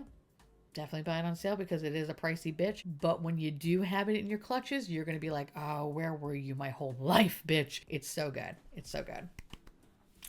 definitely buy it on sale because it is a pricey bitch. But when you do have it in your clutches, you're going to be like, oh, where were you my whole life, bitch? It's so good. It's so good.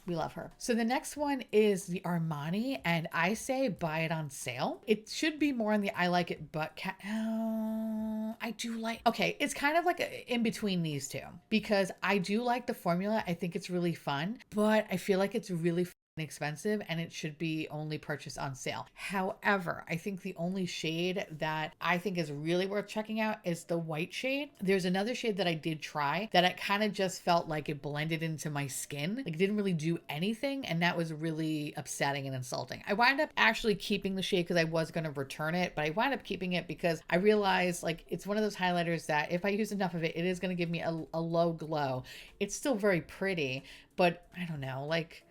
We love her. So the next one is the Armani, and I say buy it on sale. It should be more on the I like it, but I do like, okay, it's kind of like in between these two because I do like the formula. I think it's really fun, but I feel like it's really expensive and it should be only purchased on sale. However, I think the only shade that I think is really worth checking out is the white shade. There's another shade that I did try that I kind of just felt like it blended into my skin. Like it didn't really do anything, and that was really upsetting and insulting. I wound up actually keeping the shade because I was going to return it, but I wound up keeping it because I realized like it's one of those highlighters that if I use enough of it, it is going to give me a low glow. It's still very pretty, but I don't know, like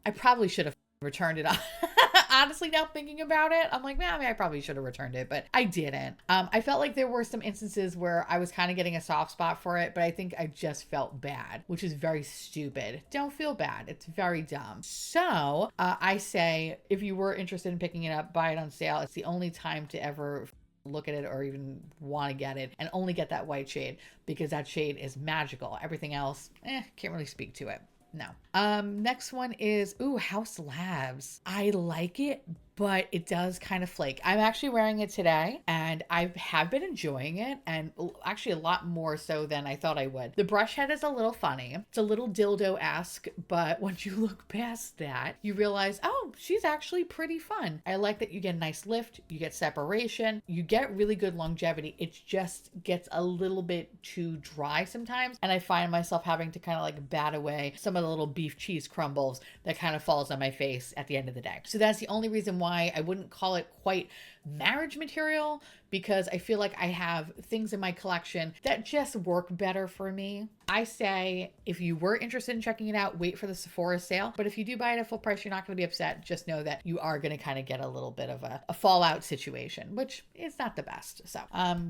I probably should have returned it. Honestly, now thinking about it, I'm like, man, I probably should have returned it, but I didn't. I felt like there were some instances where I was kind of getting a soft spot for it, but I think I just felt bad, which is very stupid. Don't feel bad. It's very dumb. So I say, if you were interested in picking it up, buy it on sale. It's the only time to ever look at it or even want to get it, and only get that white shade because that shade is magical. Everything else, can't really speak to it. No. Next one is, Haus Labs. I like it, but it does kind of flake. I'm actually wearing it today and I have been enjoying it, and actually a lot more so than I thought I would. The brush head is a little funny. It's a little dildo-esque, but once you look past that, you realize, oh, she's actually pretty fun. I like that you get a nice lift, you get separation, you get really good longevity. It just gets a little bit too dry sometimes, and I find myself having to kind of like bat away some of the little beef cheese crumbles that kind of falls on my face at the end of the day. So that's the only reason why I wouldn't call it quite marriage material, because I feel like I have things in my collection that just work better for me. I say if you were interested in checking it out, wait for the Sephora sale. But if you do buy it at full price, you're not going to be upset. Just know that you are going to kind of get a little bit of a fallout situation, which is not the best. So,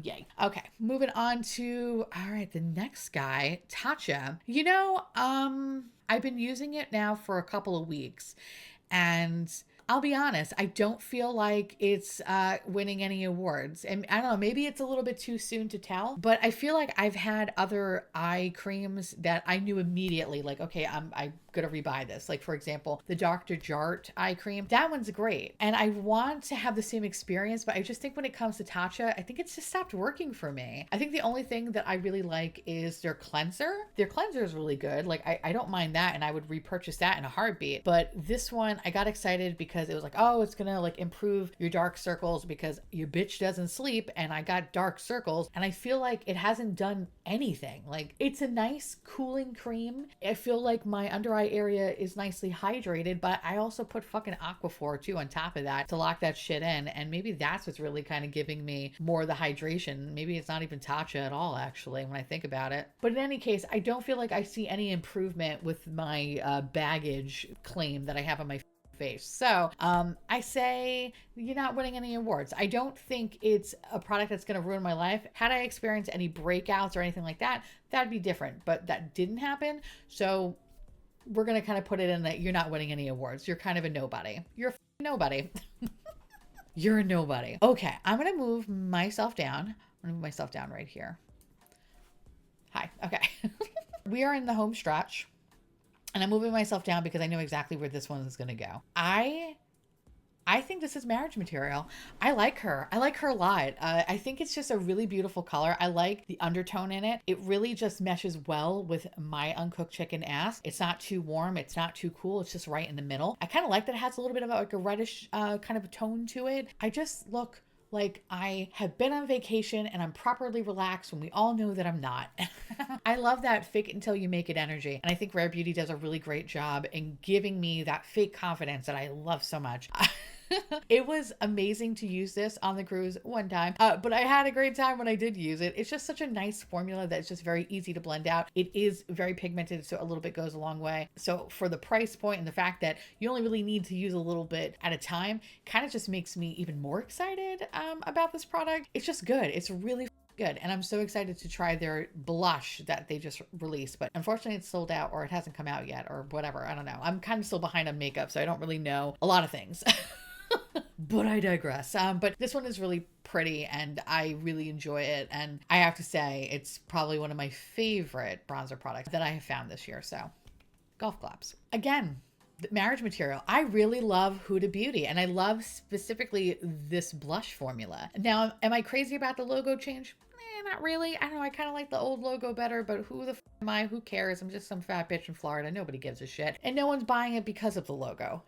yay. Okay, moving on to, all right, the next guy, Tatcha. You know, I've been using it now for a couple of weeks, and I'll be honest, I don't feel like it's winning any awards. And I don't know, maybe it's a little bit too soon to tell, but I feel like I've had other eye creams that I knew immediately, like, okay, I'm going to rebuy this. Like, for example, the Dr. Jart eye cream, that one's great. And I want to have the same experience, but I just think when it comes to Tatcha, I think it's just stopped working for me. I think the only thing that I really like is their cleanser. Their cleanser is really good. Like, I don't mind that, and I would repurchase that in a heartbeat. But this one, I got excited because it was like, oh, it's gonna like improve your dark circles because your bitch doesn't sleep, and I got dark circles, and I feel like it hasn't done anything. Like, it's a nice cooling cream. I feel like my under eye area is nicely hydrated, but I also put fucking Aquaphor too on top of that to lock that shit in, and maybe that's what's really kind of giving me more of the hydration. Maybe it's not even Tatcha at all, actually, when I think about it. But in any case, I don't feel like I see any improvement with my baggage claim that I have on my face. So I say you're not winning any awards. I don't think it's a product that's going to ruin my life. Had I experienced any breakouts or anything like that, that'd be different, but that didn't happen. So we're going to kind of put it in that you're not winning any awards. You're kind of a nobody. You're a nobody. You're a nobody. Okay, I'm going to move myself down. I'm going to move myself down right here. Hi. Okay. We are in the home stretch, and I'm moving myself down because I know exactly where this one is going to go. I think this is marriage material. I like her. I like her a lot. I think it's just a really beautiful color. I like the undertone in it. It really just meshes well with my uncooked chicken ass. It's not too warm. It's not too cool. It's just right in the middle. I kind of like that it has a little bit of like a reddish kind of a tone to it. I just look like I have been on vacation and I'm properly relaxed when we all know that I'm not. I love that fake it until you make it energy. And I think Rare Beauty does a really great job in giving me that fake confidence that I love so much. It was amazing to use this on the cruise one time, but I had a great time when I did use it. It's just such a nice formula that's just very easy to blend out. It is very pigmented, so a little bit goes a long way. So for the price point and the fact that you only really need to use a little bit at a time, kind of just makes me even more excited about this product. It's just good. It's really good. And I'm so excited to try their blush that they just released, but unfortunately it's sold out or it hasn't come out yet or whatever. I don't know. I'm kind of still behind on makeup, so I don't really know a lot of things. But I digress. But this one is really pretty and I really enjoy it. And I have to say, it's probably one of my favorite bronzer products that I have found this year. So golf claps. Again, the marriage material. I really love Huda Beauty and I love specifically this blush formula. Now, am I crazy about the logo change? Not really. I don't know. I kind of like the old logo better, but who the f am I? Who cares? I'm just some fat bitch in Florida. Nobody gives a shit. And no one's buying it because of the logo.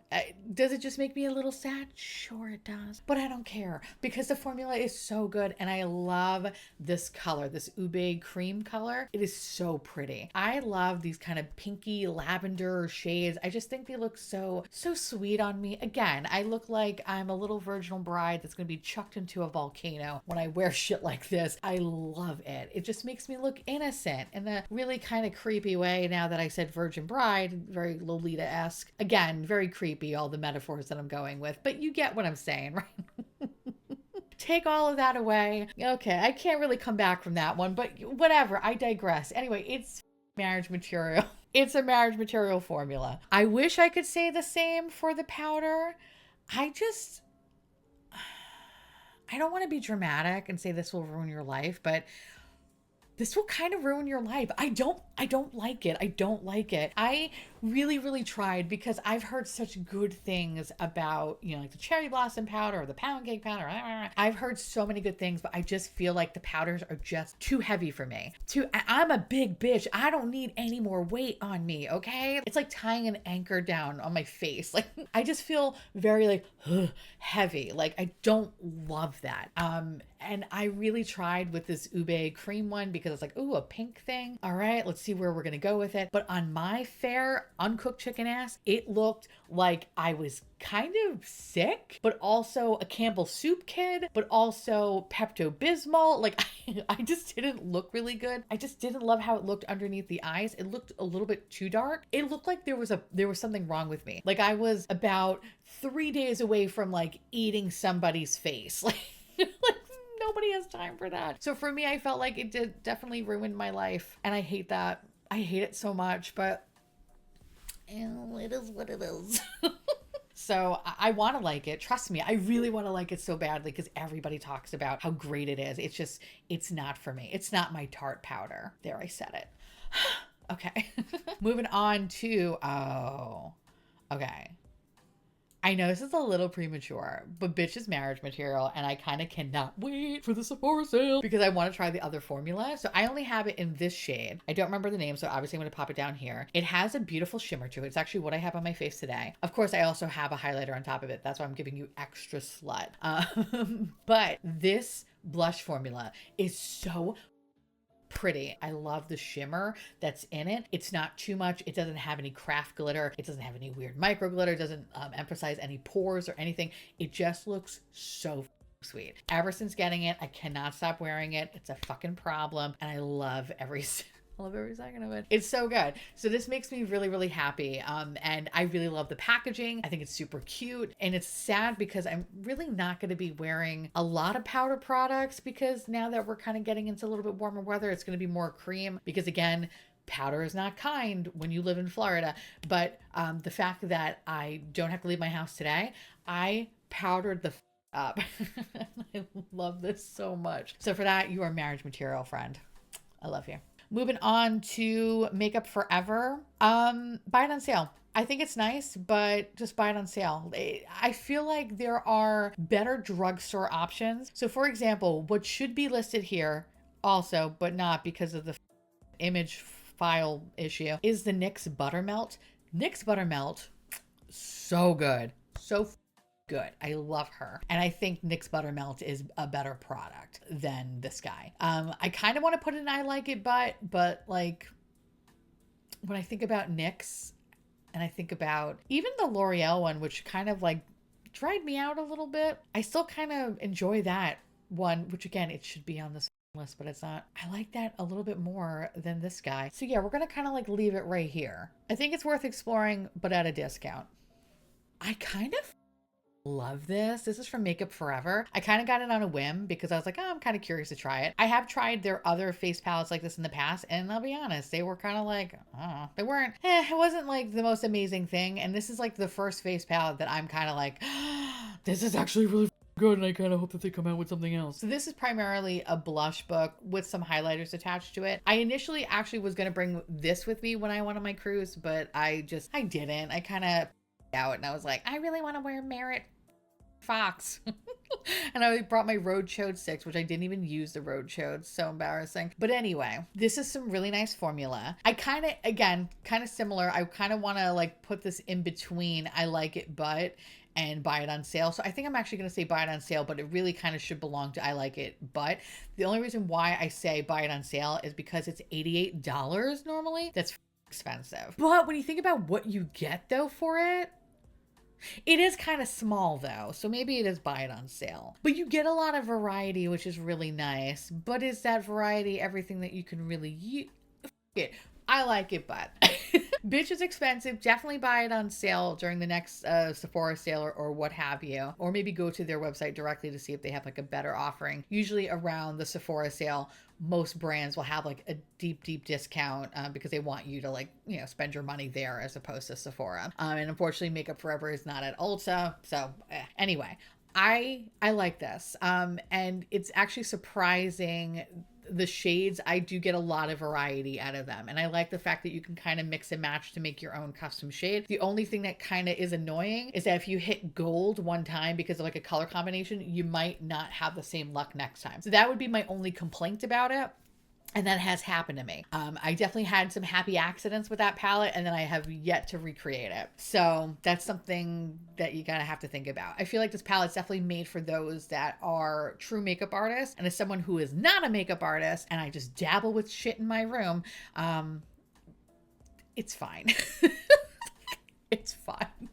Does it just make me a little sad? Sure it does. But I don't care because the formula is so good and I love this color, this ube cream color. It is so pretty. I love these kind of pinky lavender shades. I just think they look so sweet on me. Again, I look like I'm a little virginal bride that's going to be chucked into a volcano when I wear shit like this. I love it. It just makes me look innocent in a really kind of creepy way. Now that I said virgin bride, very Lolita-esque. Again, very creepy, all the metaphors that I'm going with, but you get what I'm saying, right? Take all of that away. Okay, I can't really come back from that one, but whatever, I digress. Anyway, it's marriage material. It's a marriage material formula. I wish I could say the same for the powder. I don't want to be dramatic and say this will ruin your life, but this will kind of ruin your life. I don't like it. I don't like it. I really tried because I've heard such good things about, you know, like the cherry blossom powder or the pound cake powder. I've heard so many good things, but I just feel like the powders are just too heavy for me. I'm a big bitch. I don't need any more weight on me, okay? It's like tying an anchor down on my face. Like, I just feel very like heavy. Like, I don't love that. And I really tried with this ube cream one because it's like, ooh, a pink thing. All right, let's see where we're going to go with it. But on my fair uncooked chicken ass, it looked like I was kind of sick, but also a Campbell soup kid, but also Pepto-Bismol. Like, I just didn't look really good. I just didn't love how it looked underneath the eyes. It looked a little bit too dark. It looked like there was something wrong with me. Like, I was about 3 days away from like eating somebody's face. Like nobody has time for that. So for me, I felt like it did definitely ruin my life. And I hate that. I hate it so much, but it is what it is. So I want to like it. Trust me, I really want to like it so badly because everybody talks about how great it is. It's not for me. It's not my Tarte powder. There, I said it. Okay. Moving on to, oh, okay. I know this is a little premature, but bitch is marriage material, and I kind of cannot wait for the Sephora sale because I want to try the other formula. So I only have it in this shade. I don't remember the name, so obviously I'm going to pop it down here. It has a beautiful shimmer to it. It's actually what I have on my face today. Of course, I also have a highlighter on top of it. That's why I'm giving you extra slut. But this blush formula is so pretty. I love the shimmer that's in it. It's not too much. It doesn't have any craft glitter. It doesn't have any weird micro glitter. It doesn't emphasize any pores or anything. It just looks so sweet. Ever since getting it, I cannot stop wearing it. It's a fucking problem. And I love every second of it. It's so good. So this makes me really, really happy. And I really love the packaging. I think it's super cute. And it's sad because I'm really not going to be wearing a lot of powder products because now that we're kind of getting into a little bit warmer weather, it's going to be more cream because again, powder is not kind when you live in Florida. But the fact that I don't have to leave my house today, I powdered the up. I love this so much. So for that, you are marriage material, friend. I love you. Moving on to Makeup Forever. Buy it on sale. I think it's nice, but just buy it on sale. I feel like there are better drugstore options. So for example, what should be listed here also, but not because of the image file issue, is the NYX Buttermelt. NYX Buttermelt, so good. So good. I love her. And I think NYX Buttermelt is a better product than this guy. I kind of want to put an I like it but like when I think about NYX and I think about even the L'Oreal one, which kind of like dried me out a little bit, I still kind of enjoy that one, which again, it should be on this list, but it's not. I like that a little bit more than this guy. So yeah, we're going to kind of like leave it right here. I think it's worth exploring, but at a discount. I kind of love this. This is from Makeup Forever. I kind of got it on a whim because I was like, oh, I'm kind of curious to try it. I have tried their other face palettes like this in the past, and I'll be honest, they were kind of like, oh, they weren't, it wasn't like the most amazing thing. And this is like the first face palette that I'm kind of like, oh, this is actually really good, and I kind of hope that they come out with something else. So this is primarily a blush book with some highlighters attached to it. I initially actually was going to bring this with me when I went on my cruise, but I didn't. I kind of out and I was like, I really want to wear Merit Fox. And I brought my Rhode Chode sticks, which I didn't even use the Rhode Chode. So embarrassing. But anyway, this is some really nice formula. I kind of, again, kind of similar. I kind of want to like put this in between I like it but and buy it on sale. So I think I'm actually going to say buy it on sale, but it really kind of should belong to I like it but. The only reason why I say buy it on sale is because it's $88 normally. That's expensive. But when you think about what you get though for it, it is kind of small though, so maybe it is buy it on sale. But you get a lot of variety, which is really nice. But is that variety everything that you can really use? It. I like it, but bitch is expensive. Definitely buy it on sale during the next Sephora sale or what have you. Or maybe go to their website directly to see if they have like a better offering. Usually around the Sephora sale, most brands will have like a deep discount because they want you to like, you know, spend your money there as opposed to Sephora. And unfortunately, Makeup Forever is not at Ulta. So anyway, I like this. And it's actually surprising. The shades, I do get a lot of variety out of them. And I like the fact that you can kind of mix and match to make your own custom shade. The only thing that kind of is annoying is that if you hit gold one time because of like a color combination, you might not have the same luck next time. So that would be my only complaint about it. And that has happened to me. I definitely had some happy accidents with that palette, and then I have yet to recreate it. So that's something that you gotta have to think about. I feel like this palette's definitely made for those that are true makeup artists. And as someone who is not a makeup artist, and I just dabble with shit in my room, it's fine. It's fine.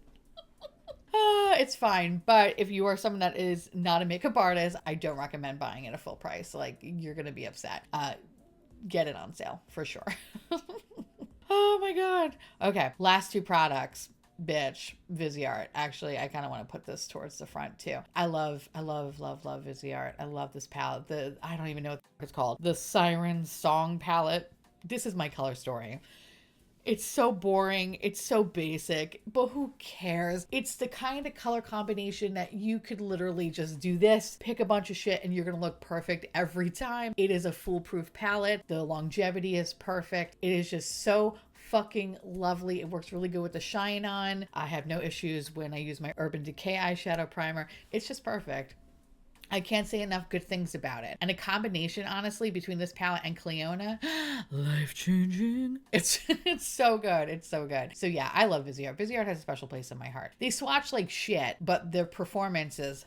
It's fine. But if you are someone that is not a makeup artist, I don't recommend buying it at full price. Like, you're gonna be upset. Get it on sale for sure. Oh my god. Okay, last two products. Bitch, Viseart. Actually, I kind of want to put this towards the front too. I love Viseart. I love this palette. I don't even know what it's called. The Siren Song palette. This is my color story. It's so boring. It's so basic, but who cares? It's the kind of color combination that you could literally just do this, pick a bunch of shit, and you're going to look perfect every time. It is a foolproof palette. The longevity is perfect. It is just so fucking lovely. It works really good with the shine on. I have no issues when I use my Urban Decay eyeshadow primer. It's just perfect. I can't say enough good things about it. And a combination, honestly, between this palette and Clionadh, life-changing. It's so good. It's so good. So yeah, I love Viseart. Viseart has a special place in my heart. They swatch like shit, but their performance is,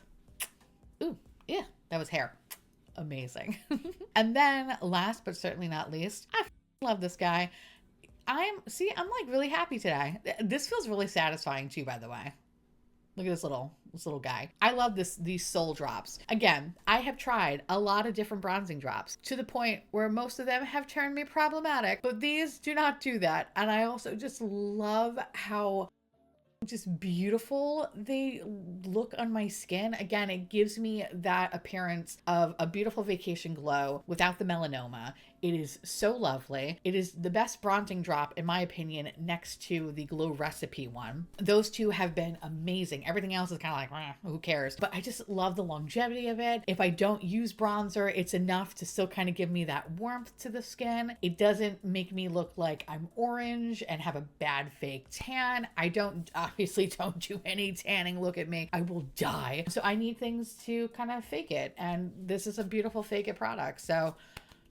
ooh, yeah, that was hair. Amazing. And then last but certainly not least, I love this guy. I'm like really happy today. This feels really satisfying too, by the way. Look at this little guy. I love these Soul drops. Again, I have tried a lot of different bronzing drops to the point where most of them have turned me problematic, but these do not do that. And I also just love how just beautiful they look on my skin. Again, it gives me that appearance of a beautiful vacation glow without the melanoma. It is so lovely. It is the best bronzing drop, in my opinion, next to the Glow Recipe one. Those two have been amazing. Everything else is kind of like, who cares? But I just love the longevity of it. If I don't use bronzer, it's enough to still kind of give me that warmth to the skin. It doesn't make me look like I'm orange and have a bad fake tan. I obviously don't do any tanning. Look at me. I will die. So I need things to kind of fake it. And this is a beautiful fake it product. So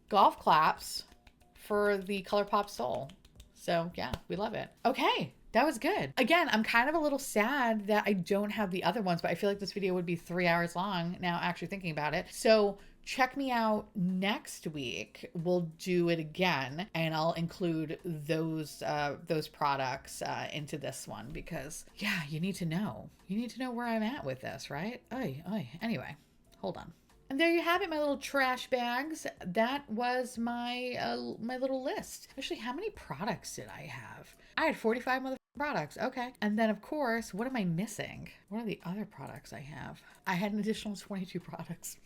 golf claps for the Colourpop Soul. So yeah, we love it. Okay, that was good. Again, I'm kind of a little sad that I don't have the other ones, but I feel like this video would be 3 hours long now actually thinking about it. So check me out next week. We'll do it again and I'll include those products into this one because yeah, you need to know. You need to know where I'm at with this, right? Anyway, hold on. And there you have it, my little trash bags. That was my my little list. Actually, how many products did I have? I had 45 products. Okay. And then, of course, what am I missing? What are the other products I have? I had an additional 22 products.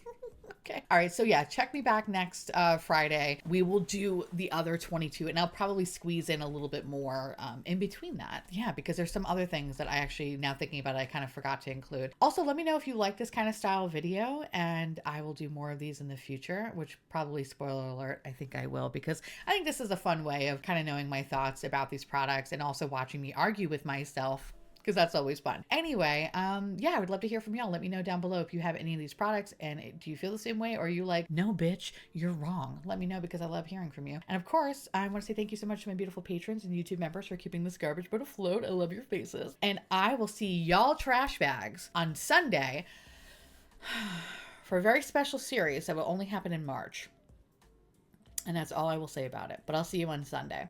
Okay. All right. So yeah, check me back next Friday. We will do the other 22 and I'll probably squeeze in a little bit more in between that. Yeah, because there's some other things that I actually, now thinking about it, I kind of forgot to include. Also, let me know if you like this kind of style video and I will do more of these in the future, which probably, spoiler alert, I think I will, because I think this is a fun way of kind of knowing my thoughts about these products and also watching me argue with myself, because that's always fun. Anyway, yeah, I would love to hear from y'all. Let me know down below if you have any of these products and do you feel the same way or are you like, no, bitch, you're wrong. Let me know because I love hearing from you. And of course, I want to say thank you so much to my beautiful patrons and YouTube members for keeping this garbage boat afloat. I love your faces. And I will see y'all trash bags on Sunday for a very special series that will only happen in March. And that's all I will say about it. But I'll see you on Sunday.